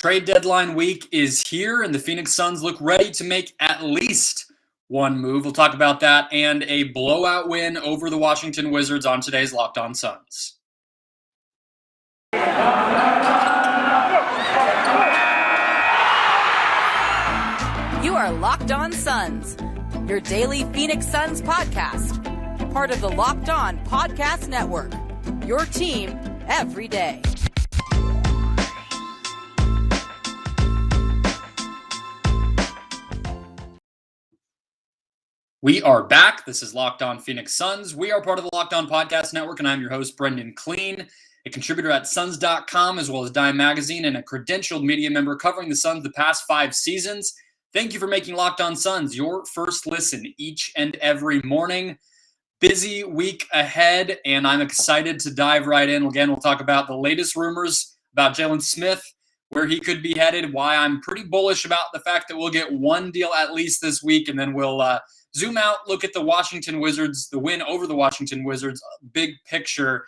Trade deadline week is here, and the Phoenix Suns look ready to make at least one move. We'll talk about that and a blowout win over the Washington Wizards on today's Locked On Suns. You are Locked On Suns, your daily Phoenix Suns podcast, part of the Locked On Podcast Network, your team every day. We are back. This is Locked On Phoenix Suns. We are part of the Locked On Podcast Network, and I'm your host, Brendon Kleen, a contributor at Suns.com, as well as Dime Magazine, and a credentialed media member covering the Suns the past 5 seasons. Thank you for making Locked On Suns your first listen each and every morning. Busy week ahead, and I'm excited to dive right in. Again, we'll talk about the latest rumors about Jalen Smith, where he could be headed, why I'm pretty bullish about the fact that we'll get one deal at least this week, and then we'll zoom out, look at the Washington Wizards, the win over the Washington Wizards, big picture.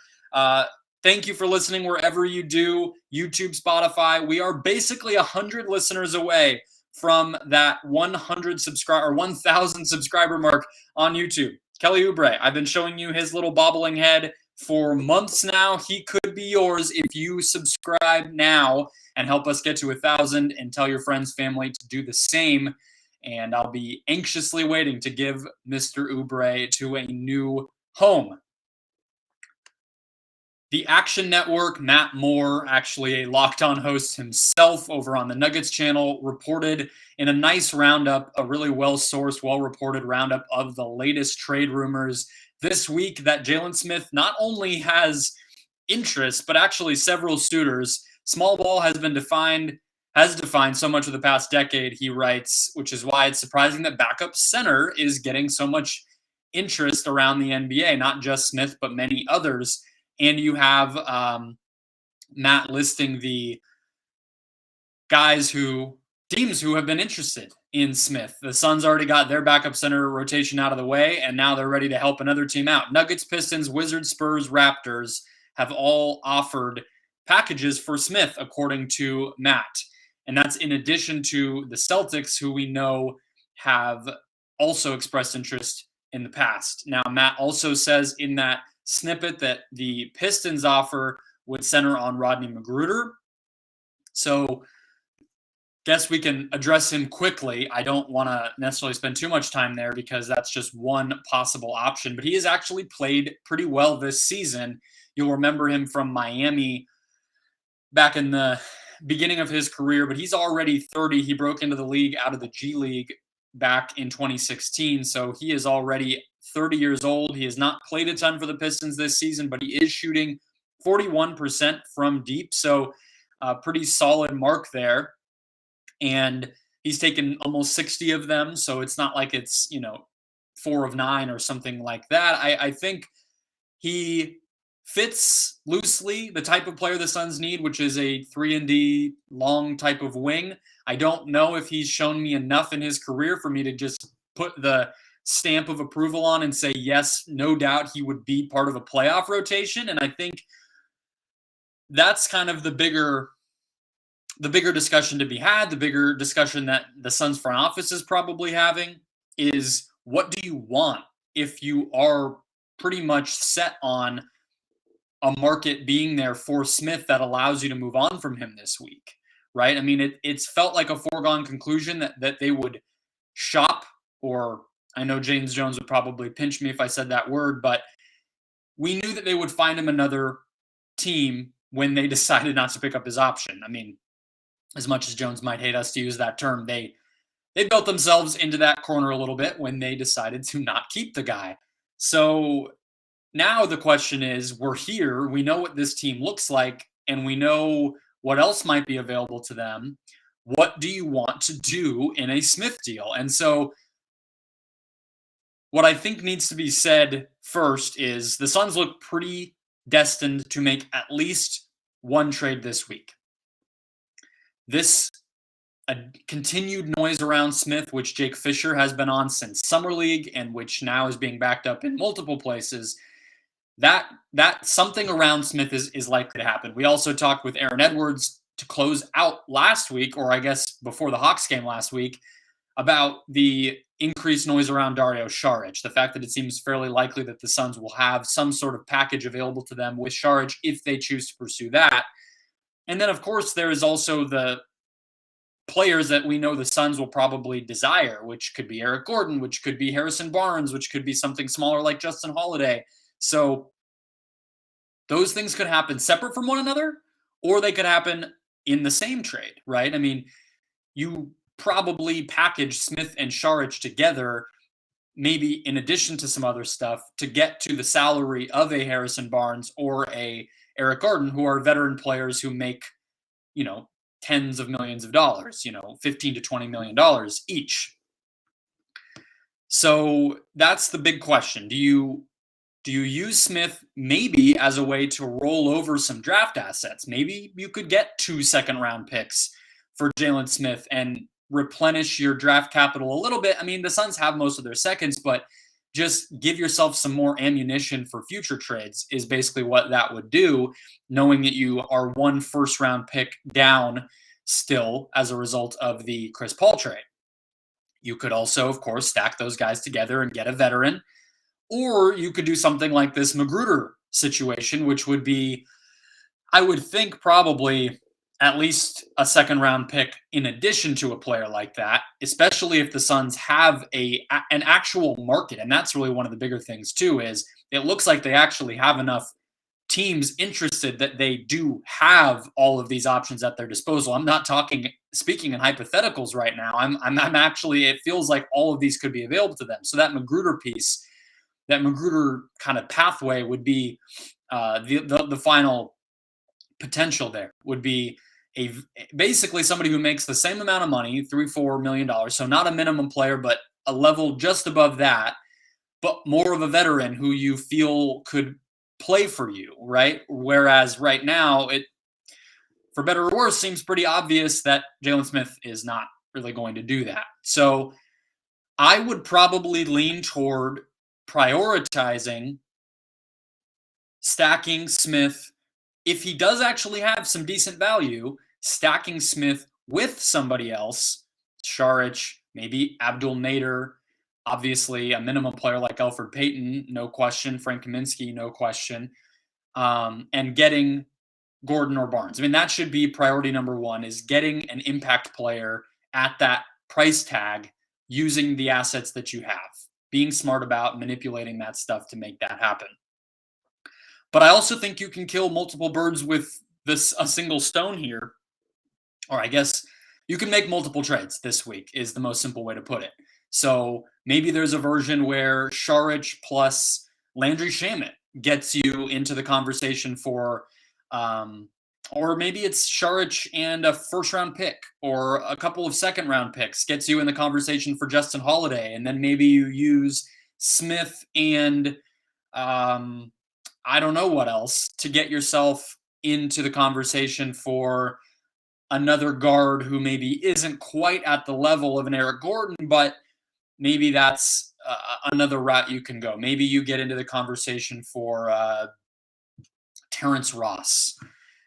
Thank you for listening wherever you do, YouTube, Spotify. We are basically 100 listeners away from that 1,000 subscriber mark on YouTube. Kelly Oubre, I've been showing you his little bobbling head for months now. He could be yours if you subscribe now and help us get to 1,000, and tell your friends, family to do the same. And I'll be anxiously waiting to give Mr. Oubre to a new home. The Action Network, Matt Moore, actually a Locked On host himself over on the Nuggets channel, reported in a nice roundup, a really well-sourced, well-reported roundup of the latest trade rumors this week, that Jalen Smith not only has interest, but actually several suitors. Small ball has defined so much of the past decade, he writes, which is why it's surprising that backup center is getting so much interest around the NBA, not just Smith, but many others. And you have Matt listing the teams who have been interested in Smith. The Suns already got their backup center rotation out of the way, and now they're ready to help another team out. Nuggets, Pistons, Wizards, Spurs, Raptors have all offered packages for Smith, according to Matt. And that's in addition to the Celtics, who we know have also expressed interest in the past. Now, Matt also says in that snippet that the Pistons offer would center on Rodney McGruder. So guess we can address him quickly. I don't want to necessarily spend too much time there because that's just one possible option. But he has actually played pretty well this season. You'll remember him from Miami back in the beginning of his career, but he's already 30. He broke into the league out of the G League back in 2016, so he is already 30 years old. He has not played a ton for the Pistons this season, but he is shooting 41% from deep, so a pretty solid mark there. And he's taken almost 60 of them, so it's not like it's 4 of 9 or something like that. I think he fits loosely the type of player the Suns need, which is a 3-and-D long type of wing. I don't know if he's shown me enough in his career for me to just put the stamp of approval on and say, yes, no doubt he would be part of a playoff rotation. And I think that's kind of the bigger discussion to be had, the bigger discussion that the Suns front office is probably having is, what do you want if you are pretty much set on a market being there for Smith that allows you to move on from him this week, right? I mean, it's felt like a foregone conclusion that they would shop, or I know James Jones would probably pinch me if I said that word, but we knew that they would find him another team when they decided not to pick up his option. I mean, as much as Jones might hate us to use that term, they built themselves into that corner a little bit when they decided to not keep the guy. So now the question is, we're here, we know what this team looks like, and we know what else might be available to them. What do you want to do in a Smith deal? And so what I think needs to be said first is the Suns look pretty destined to make at least one trade this week. This a continued noise around Smith, which Jake Fisher has been on since Summer League and which now is being backed up in multiple places, that something around Smith is likely to happen. We also talked with Aaron Edwards to close out last week, or I guess before the Hawks game last week, about the increased noise around Dario Saric, the fact that it seems fairly likely that the Suns will have some sort of package available to them with Saric if they choose to pursue that. And then, of course, there is also the players that we know the Suns will probably desire, which could be Eric Gordon, which could be Harrison Barnes, which could be something smaller like Justin Holiday. So those things could happen separate from one another, or they could happen in the same trade, right? I mean, you probably package Smith and Saric together, maybe in addition to some other stuff, to get to the salary of a Harrison Barnes or a Eric Gordon, who are veteran players who make, tens of millions of dollars, 15 to $20 million each. So that's the big question. Do you use Smith maybe as a way to roll over some draft assets? Maybe you could get 2 second-round picks for Jalen Smith and replenish your draft capital a little bit. I mean, the Suns have most of their seconds, but just give yourself some more ammunition for future trades is basically what that would do, knowing that you are 1 first-round pick down still as a result of the Chris Paul trade. You could also, of course, stack those guys together and get a veteran. Or you could do something like this Magruder situation, which would be, I would think, probably at least a second-round pick in addition to a player like that, especially if the Suns have an actual market. And that's really one of the bigger things, too, is it looks like they actually have enough teams interested that they do have all of these options at their disposal. I'm not speaking in hypotheticals right now. I'm actually, it feels like all of these could be available to them. So that Magruder piece, that Magruder kind of pathway would be the final potential there would be basically somebody who makes the same amount of money, $3-4 million. So not a minimum player, but a level just above that, but more of a veteran who you feel could play for you, right? Whereas right now, it, for better or worse, seems pretty obvious that Jalen Smith is not really going to do that. So I would probably lean toward prioritizing stacking Smith. If he does actually have some decent value, stacking Smith with somebody else, Saric, maybe Abdul Nader, obviously a minimum player like Elfrid Payton, no question, Frank Kaminsky, no question, and getting Gordon or Barnes. I mean, that should be priority number 1, is getting an impact player at that price tag using the assets that you have, being smart about manipulating that stuff to make that happen. But I also think you can kill multiple birds with a single stone here. Or I guess you can make multiple trades this week is the most simple way to put it. So maybe there's a version where Saric plus Landry Shamet gets you into the conversation for, or maybe it's Saric and a first-round pick or a couple of second-round picks gets you in the conversation for Justin Holiday. And then maybe you use Smith and I don't know what else to get yourself into the conversation for another guard who maybe isn't quite at the level of an Eric Gordon, but maybe that's another route you can go. Maybe you get into the conversation for Terrence Ross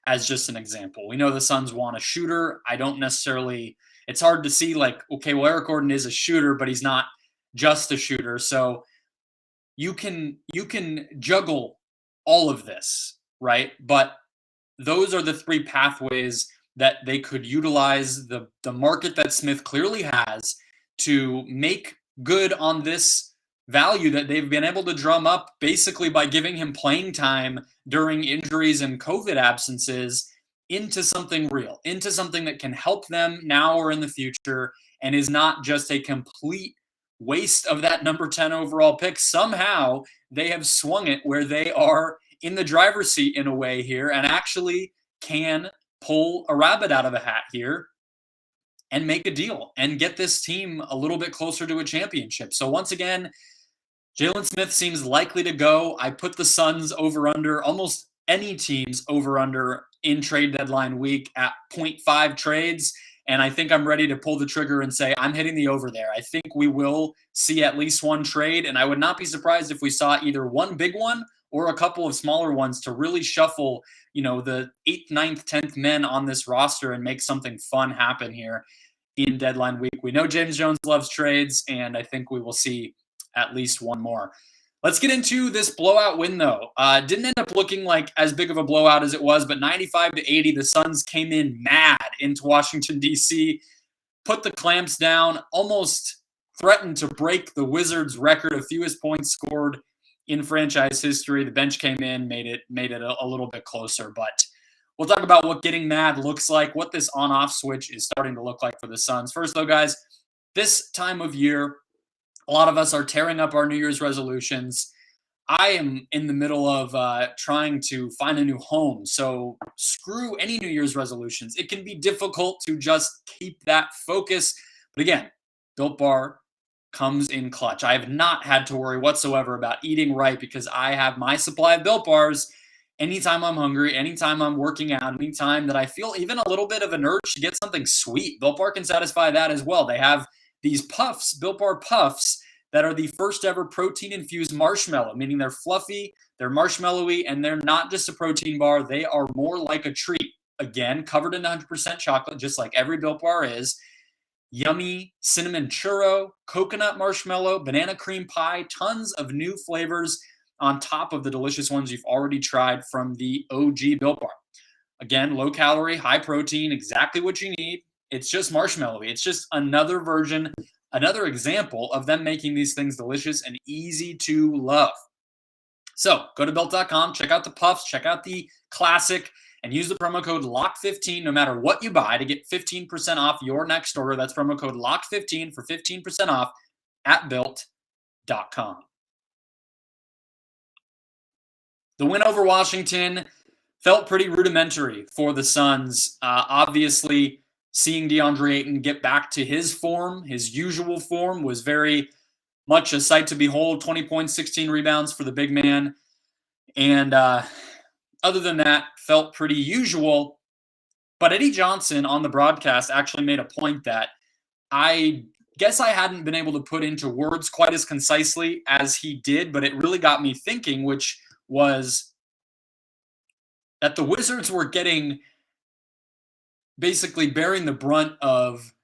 as just an example. We know the Suns want a shooter. I don't necessarily, it's hard to see like, okay, well, Eric Gordon is a shooter, but he's not just a shooter. So you can juggle all of this, right? But those are the 3 pathways that they could utilize the market that Smith clearly has to make good on this value that they've been able to drum up basically by giving him playing time during injuries and COVID absences into something real, into something that can help them now or in the future and is not just a complete waste of that number 10 overall pick. Somehow they have swung it where they are in the driver's seat in a way here and actually can pull a rabbit out of a hat here and make a deal and get this team a little bit closer to a championship. So once again, Jalen Smith seems likely to go. I put the Suns over under almost any team's over under in trade deadline week at 0.5 trades. And I think I'm ready to pull the trigger and say I'm hitting the over there. I think we will see at least one trade. And I would not be surprised if we saw either one big one or a couple of smaller ones to really shuffle, the 8th, 9th, 10th men on this roster and make something fun happen here in deadline week. We know James Jones loves trades, and I think we will see at least one more. Let's get into this blowout win, though. Didn't end up looking like as big of a blowout as it was, but 95-80, the Suns came in mad into Washington, D.C., put the clamps down, almost threatened to break the Wizards' record of fewest points scored in franchise history. The bench came in, made it a little bit closer, but we'll talk about what getting mad looks like, what this on-off switch is starting to look like for the Suns. First, though, guys, this time of year, a lot of us are tearing up our New Year's resolutions. I am in the middle of trying to find a new home, so screw any New Year's resolutions. It can be difficult to just keep that focus. But again, Built Bar comes in clutch. I have not had to worry whatsoever about eating right because I have my supply of Built Bars anytime I'm hungry, anytime I'm working out, anytime that I feel even a little bit of an urge to get something sweet. Built Bar can satisfy that as well. They have these puffs, Built Bar puffs, that are the first ever protein-infused marshmallow, meaning they're fluffy, they're marshmallowy, and they're not just a protein bar. They are more like a treat. Again, covered in 100% chocolate, just like every Built Bar is. Yummy cinnamon churro, coconut marshmallow, banana cream pie, tons of new flavors on top of the delicious ones you've already tried from the OG Built Bar. Again, low calorie, high protein, exactly what you need. It's just marshmallowy. It's just another version, another example of them making these things delicious and easy to love. So go to built.com, check out the puffs, check out the classic, and use the promo code LOCK15 no matter what you buy to get 15% off your next order. That's promo code LOCK15 for 15% off at built.com. The win over Washington felt pretty rudimentary for the Suns. Obviously, seeing DeAndre Ayton get back to his form, his usual form, was very much a sight to behold. 20 points, 16 rebounds for the big man. And other than that, felt pretty usual. But Eddie Johnson on the broadcast actually made a point that I guess I hadn't been able to put into words quite as concisely as he did, but it really got me thinking, which was that the Wizards were basically bearing the brunt of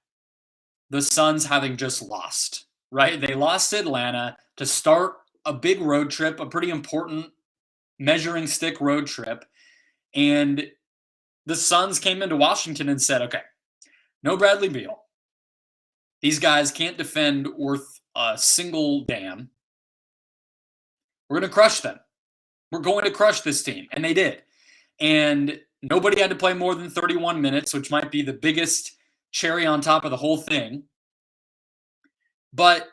the Suns having just lost, right? They lost to Atlanta to start a big road trip, a pretty important measuring stick road trip. And the Suns came into Washington and said, okay, no Bradley Beal. These guys can't defend worth a single damn. We're going to crush them. We're going to crush this team. And they did. And nobody had to play more than 31 minutes, which might be the biggest cherry on top of the whole thing. But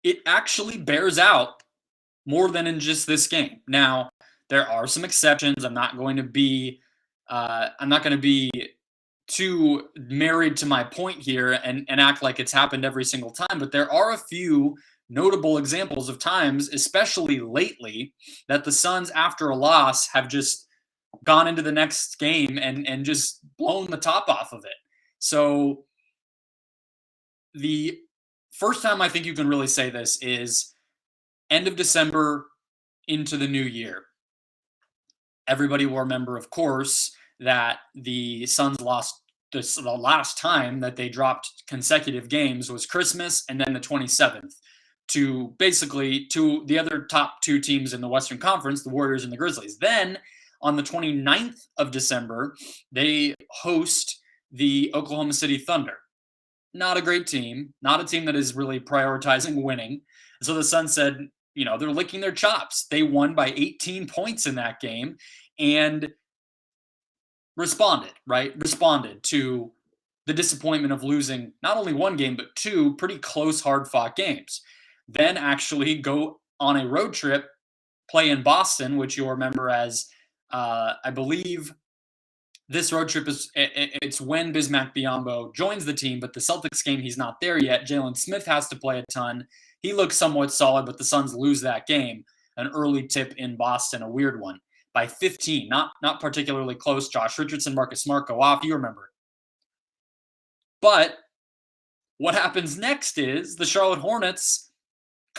it actually bears out more than in just this game. Now, there are some exceptions. I'm not going to be too married to my point here and act like it's happened every single time. But there are a few notable examples of times, especially lately, that the Suns, after a loss, have just gone into the next game and just blown the top off of it. So the first time I think you can really say this is end of December into the new year. Everybody will remember, of course, that the Suns lost the last time that they dropped consecutive games was Christmas and then the 27th to the other top two teams in the Western Conference, the Warriors and the Grizzlies. Then on the 29th of December, they host the Oklahoma City Thunder. Not a great team, not a team that is really prioritizing winning. So the Suns said, they're licking their chops. They won by 18 points in that game and responded to the disappointment of losing not only one game, but two pretty close, hard-fought games. Then actually go on a road trip, play in Boston, which you'll remember as, I believe, this road trip it's when Bismack Biyombo joins the team, but the Celtics game, he's not there yet. Jalen Smith has to play a ton. He looks somewhat solid, but the Suns lose that game. An early tip in Boston, a weird one, by 15. Not particularly close. Josh Richardson, Marcus Smart go off. You remember it. But what happens next is the Charlotte Hornets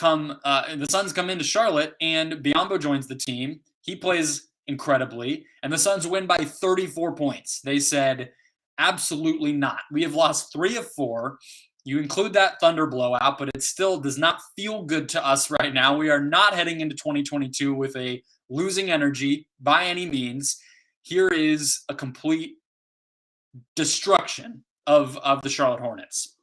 the Suns come into Charlotte, and Biyombo joins the team. He plays incredibly, and the Suns win by 34 points. They said, absolutely not. We have lost 3 of 4. You include that Thunder blowout, but it still does not feel good to us right now. We are not heading into 2022 with a losing energy by any means. Here is a complete destruction of the Charlotte Hornets.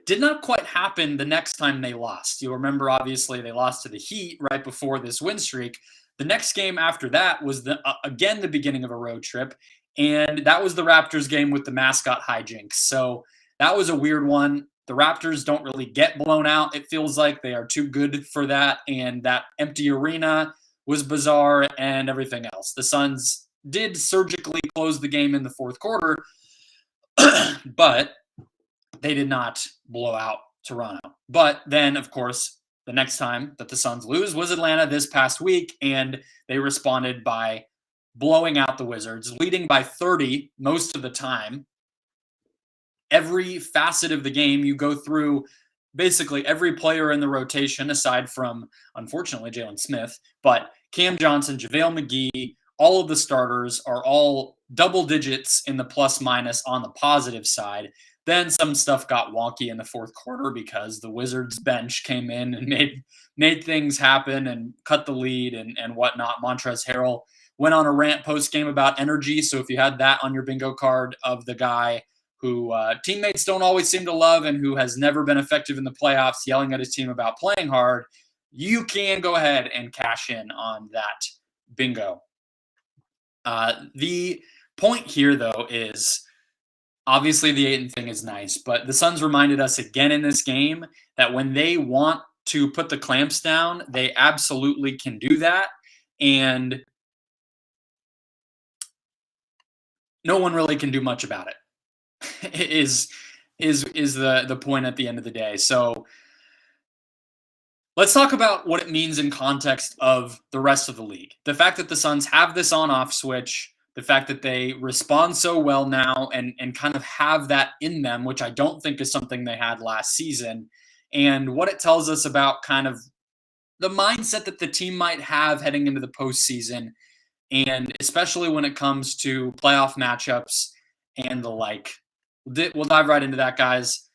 Did not quite happen the next time they lost. You'll remember, obviously, they lost to the Heat right before this win streak. The next game after that was again the beginning of a road trip, and that was the Raptors game with the mascot hijinks. So that was a weird one. The Raptors don't really get blown out. It feels like they are too good for that, and that empty arena was bizarre and everything else. The Suns did surgically close the game in the fourth quarter, but they did not blow out Toronto. But then, of course, the next time that the Suns lose was Atlanta this past week, and they responded by blowing out the Wizards, leading by 30 most of the time. Every facet of the game, you go through basically every player in the rotation, aside from, unfortunately, Jalen Smith, but Cam Johnson, JaVale McGee, all of the starters are all double digits in the plus minus on the positive side. Then some stuff got wonky in the fourth quarter because the Wizards bench came in and made things happen and cut the lead and whatnot. Montrezl Harrell went on a rant post-game about energy. So if you had that on your bingo card of the guy who teammates don't always seem to love and who has never been effective in the playoffs, yelling at his team about playing hard, you can go ahead and cash in on that bingo. The point here, though, is obviously the Ayton thing is nice, but the Suns reminded us again in this game that when they want to put the clamps down, they absolutely can do that. And no one really can do much about it, is the point at the end of the day. So let's talk about what it means in context of the rest of the league. The fact that the Suns have this on-off switch, the fact that they respond so well now and kind of have that in them, which I don't think is something they had last season, and what it tells us about kind of the mindset that the team might have heading into the postseason, and especially when it comes to playoff matchups and the like. We'll dive right into that, guys.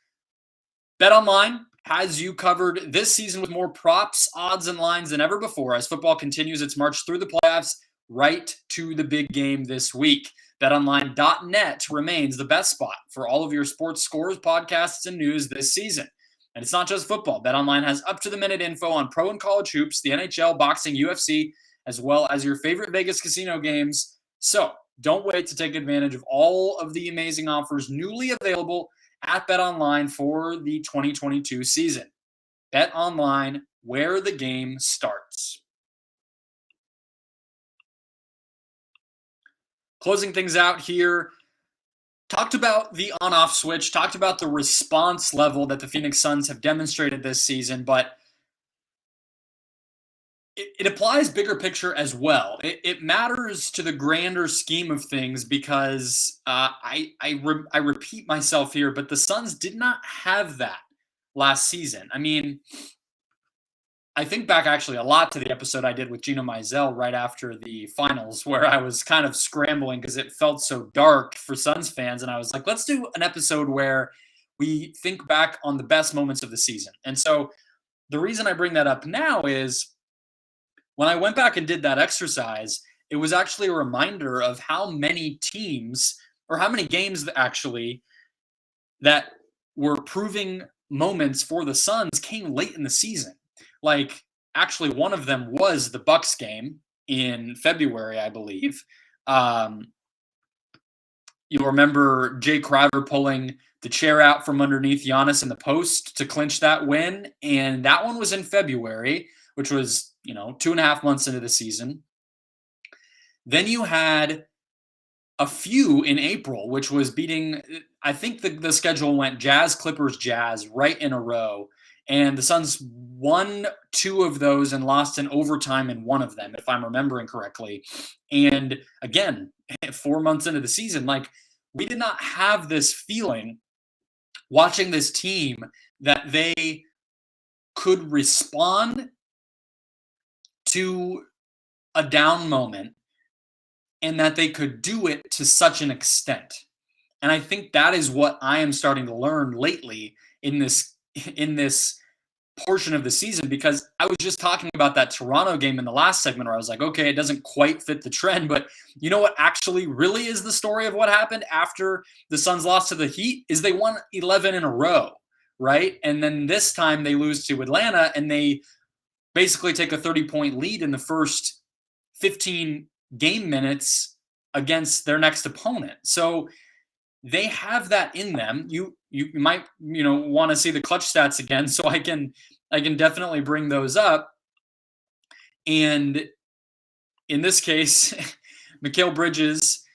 BetOnline has you covered this season with more props, odds, and lines than ever before as football continues its march through the playoffs right to the big game this week. BetOnline.net remains the best spot for all of your sports scores, podcasts, and news this season. And it's not just football. BetOnline has up-to-the-minute info on pro and college hoops, the NHL, boxing, UFC, as well as your favorite Vegas casino games. So don't wait to take advantage of all of the amazing offers newly available at BetOnline for the 2022 season. BetOnline, where the game starts. Closing things out here, talked about the on-off switch, talked about the response level that the Phoenix Suns have demonstrated this season, but it applies bigger picture as well. It matters to the grander scheme of things because I repeat myself here, but the Suns did not have that last season. I mean, I think back actually a lot to the episode I did with Gino Mizell right after the finals, where I was kind of scrambling because it felt so dark for Suns fans. And I was like, let's do an episode where we think back on the best moments of the season. And so the reason I bring that up now is when I went back and did that exercise, it was actually a reminder of how many teams or how many games actually that were proving moments for the Suns came late in the season. Like, actually, one of them was the Bucks game in February, I believe. You'll remember Jay Crowder pulling the chair out from underneath Giannis in the post to clinch that win. And that one was in February, which was, 2.5 months into the season. Then you had a few in April, which was beating, I think the schedule went Jazz, Clippers, Jazz right in a row. And the Suns won 2 of those and lost in overtime in one of them, if I'm remembering correctly. And again, 4 months into the season, we did not have this feeling watching this team that they could respond to a down moment and that they could do it to such an extent. And I think that is what I am starting to learn lately in this portion of the season, because I was just talking about that Toronto game in the last segment where I was like, okay, it doesn't quite fit the trend, but you know what actually really is the story of what happened after the Suns lost to the Heat is they won 11 in a row, right? And then this time they lose to Atlanta and they basically take a 30-point lead in the first 15 game minutes against their next opponent. So they have that in them. You might want to see the clutch stats again, so I can definitely bring those up. And in this case, Mikal Bridges,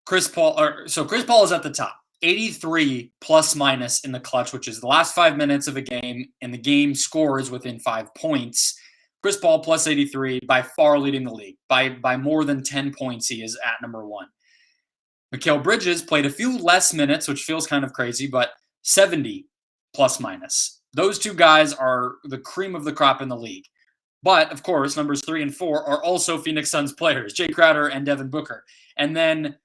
Chris Paul. So Chris Paul is at the top, 83 plus minus in the clutch, which is the last 5 minutes of a game, and the game scores within 5 points. Chris Paul plus 83, by far leading the league by more than 10 points. He is at number one. Mikal Bridges played a few less minutes, which feels kind of crazy, but 70 plus minus. Those two guys are the cream of the crop in the league. But, of course, numbers 3 and 4 are also Phoenix Suns players, Jay Crowder and Devin Booker. And then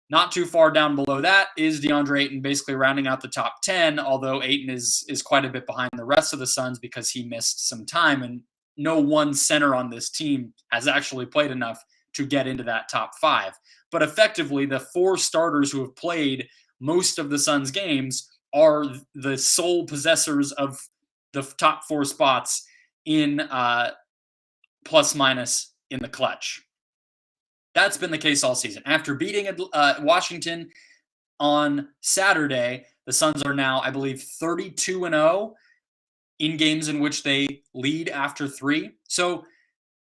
not too far down below that is DeAndre Ayton, basically rounding out the top 10, although Ayton is quite a bit behind the rest of the Suns because he missed some time, and no one center on this team has actually played enough to get into that top 5. But effectively, the 4 starters who have played most of the Suns games are the sole possessors of the top 4 spots in plus minus in the clutch. That's been the case all season. After beating Washington on Saturday, the Suns are now, I believe, 32-0 in games in which they lead after 3. So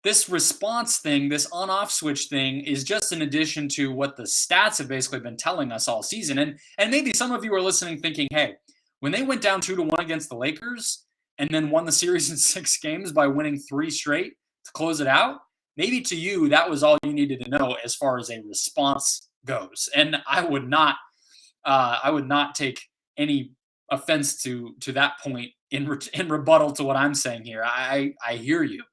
this response thing, this on-off switch thing, is just an addition to what the stats have basically been telling us all season. And maybe some of you are listening thinking, hey, when they went down 2-1 against the Lakers and then won the series in 6 games by winning 3 straight to close it out, maybe to you that was all you needed to know as far as a response goes. And I would not take any offense to that point in rebuttal to what I'm saying here. I hear you.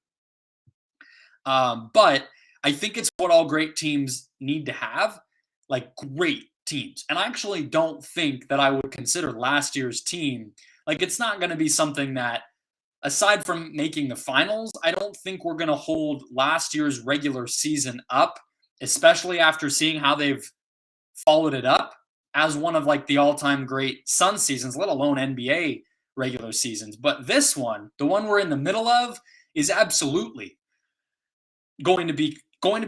But I think it's what all great teams need to have, like great teams. And I actually don't think that I would consider last year's team, like it's not going to be something that, aside from making the finals, I don't think we're going to hold last year's regular season up, especially after seeing how they've followed it up as one of like the all-time great Sun seasons, let alone NBA regular seasons. But this one, the one we're in the middle of, is absolutely going to be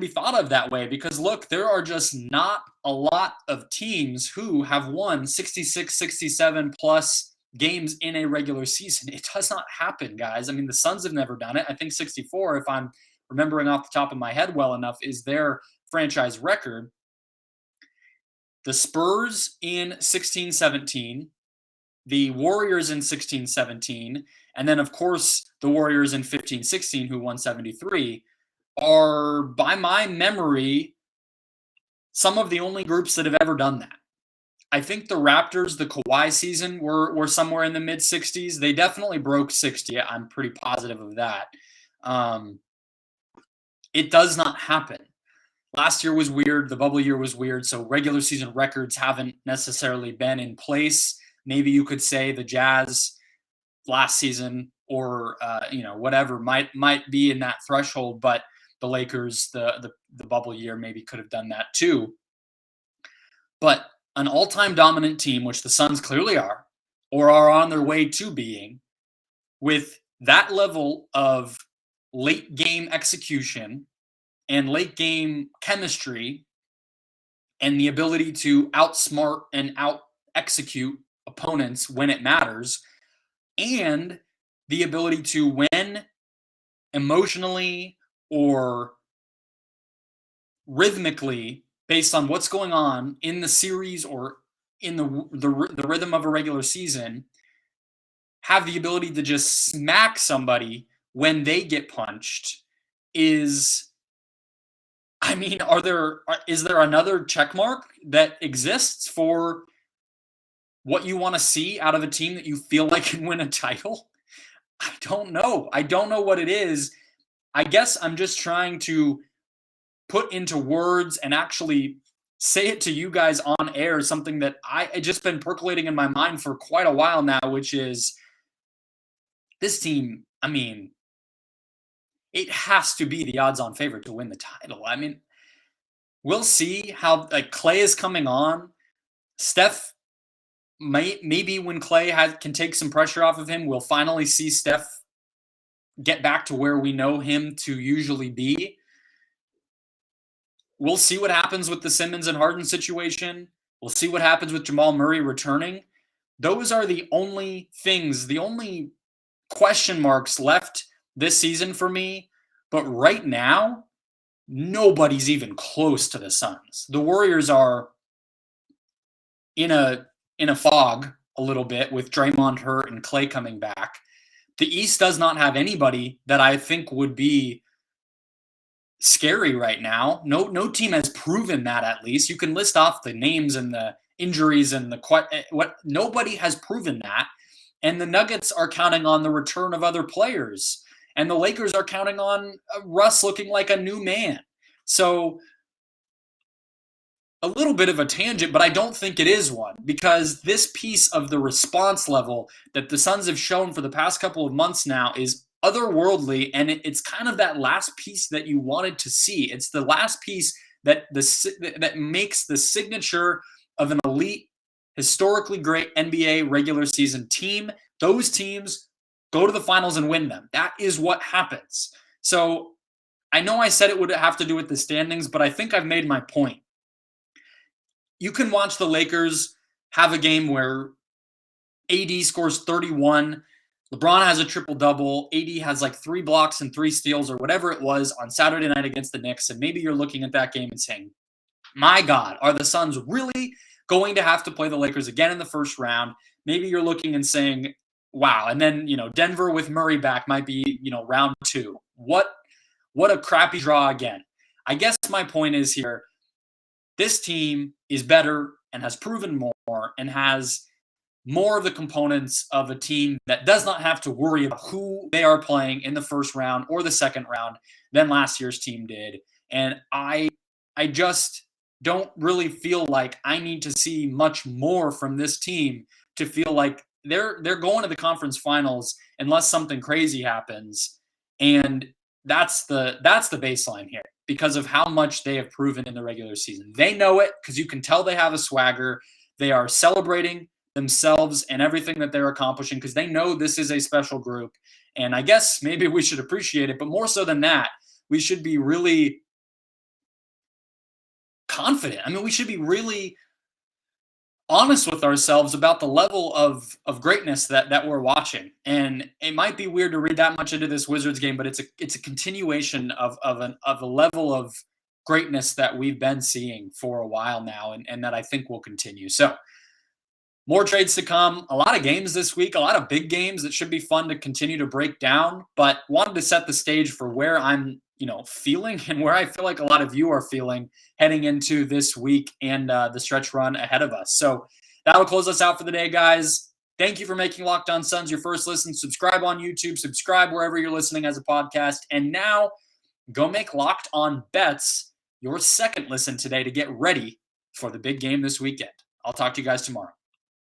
thought of that way, because look, there are just not a lot of teams who have won 66, 67 plus games in a regular season. It does not happen, guys. I mean, the Suns have never done it. I think 64, if I'm remembering off the top of my head well enough, is their franchise record. The Spurs in 16-17, the Warriors in 16-17, and then, of course, the Warriors in 15-16, who won 73, are, by my memory, some of the only groups that have ever done that. I think the Raptors, the Kawhi season, were somewhere in the mid-60s. They definitely broke 60. I'm pretty positive of that. It does not happen. Last year was weird. The bubble year was weird. So regular season records haven't necessarily been in place. Maybe you could say the Jazz last season or whatever might be in that threshold, but the Lakers, the bubble year, maybe could have done that too. But an all-time dominant team, which the Suns clearly are, or are on their way to being, with that level of late game execution and late game chemistry and the ability to outsmart and out-execute opponents when it matters, and the ability to win emotionally or rhythmically based on what's going on in the series or in the rhythm of a regular season, have the ability to just smack somebody when they get punched is, I mean, is there another check mark that exists for what you want to see out of a team that you feel like can win a title? I don't know. I don't know what it is. I guess I'm just trying to put into words and actually say it to you guys on air, something that I just been percolating in my mind for quite a while now, which is this team. I mean, it has to be the odds-on favorite to win the title. I mean, we'll see how like Clay is coming on. Steph maybe when Clay can take some pressure off of him, we'll finally see Steph get back to where we know him to usually be. We'll see what happens with the Simmons and Harden situation. We'll see what happens with Jamal Murray returning. Those are the only things, the only question marks left this season for me. But right now, nobody's even close to the Suns. The Warriors are in a fog a little bit with Draymond hurt and Clay coming back. The East does not have anybody that I think would be scary right now. No team has proven that. At least you can list off the names and the injuries and what nobody has proven that. And the Nuggets are counting on the return of other players, and the Lakers are counting on Russ looking like a new man. So a little bit of a tangent, but I don't think it is one, because this piece of the response level that the Suns have shown for the past couple of months now is otherworldly, and it's kind of that last piece that you wanted to see. It's the last piece that makes the signature of an elite, historically great NBA regular season team. Those teams go to the finals and win them. That is what happens. So I know I said it would have to do with the standings, but I think I've made my point. You can watch the Lakers have a game where AD scores 31, LeBron has a triple-double, AD has like 3 blocks and 3 steals or whatever it was on Saturday night against the Knicks, and maybe you're looking at that game and saying, my God, are the Suns really going to have to play the Lakers again in the first round? Maybe you're looking and saying, wow, and then, Denver with Murray back might be, round 2. What a crappy draw again. I guess my point is here, this team is better and has proven more and has more of the components of a team that does not have to worry about who they are playing in the first round or the second round than last year's team did. And I just don't really feel like I need to see much more from this team to feel like they're going to the conference finals unless something crazy happens. And that's the baseline here, because of how much they have proven in the regular season. They know it, because you can tell they have a swagger. They are celebrating themselves and everything that they're accomplishing because they know this is a special group. And I guess maybe we should appreciate it, but more so than that, we should be really confident. I mean, we should be really honest with ourselves about the level of greatness that we're watching. And it might be weird to read that much into this Wizards game, but it's a continuation of a level of greatness that we've been seeing for a while now, and that I think will continue. So more trades to come, a lot of games this week, a lot of big games that should be fun to continue to break down, but wanted to set the stage for where I'm feeling and where I feel like a lot of you are feeling heading into this week and the stretch run ahead of us. So that'll close us out for the day, guys. Thank you for making Locked On Suns your first listen. Subscribe on YouTube, subscribe wherever you're listening as a podcast. And now go make Locked On Bets your second listen today to get ready for the big game this weekend. I'll talk to you guys tomorrow.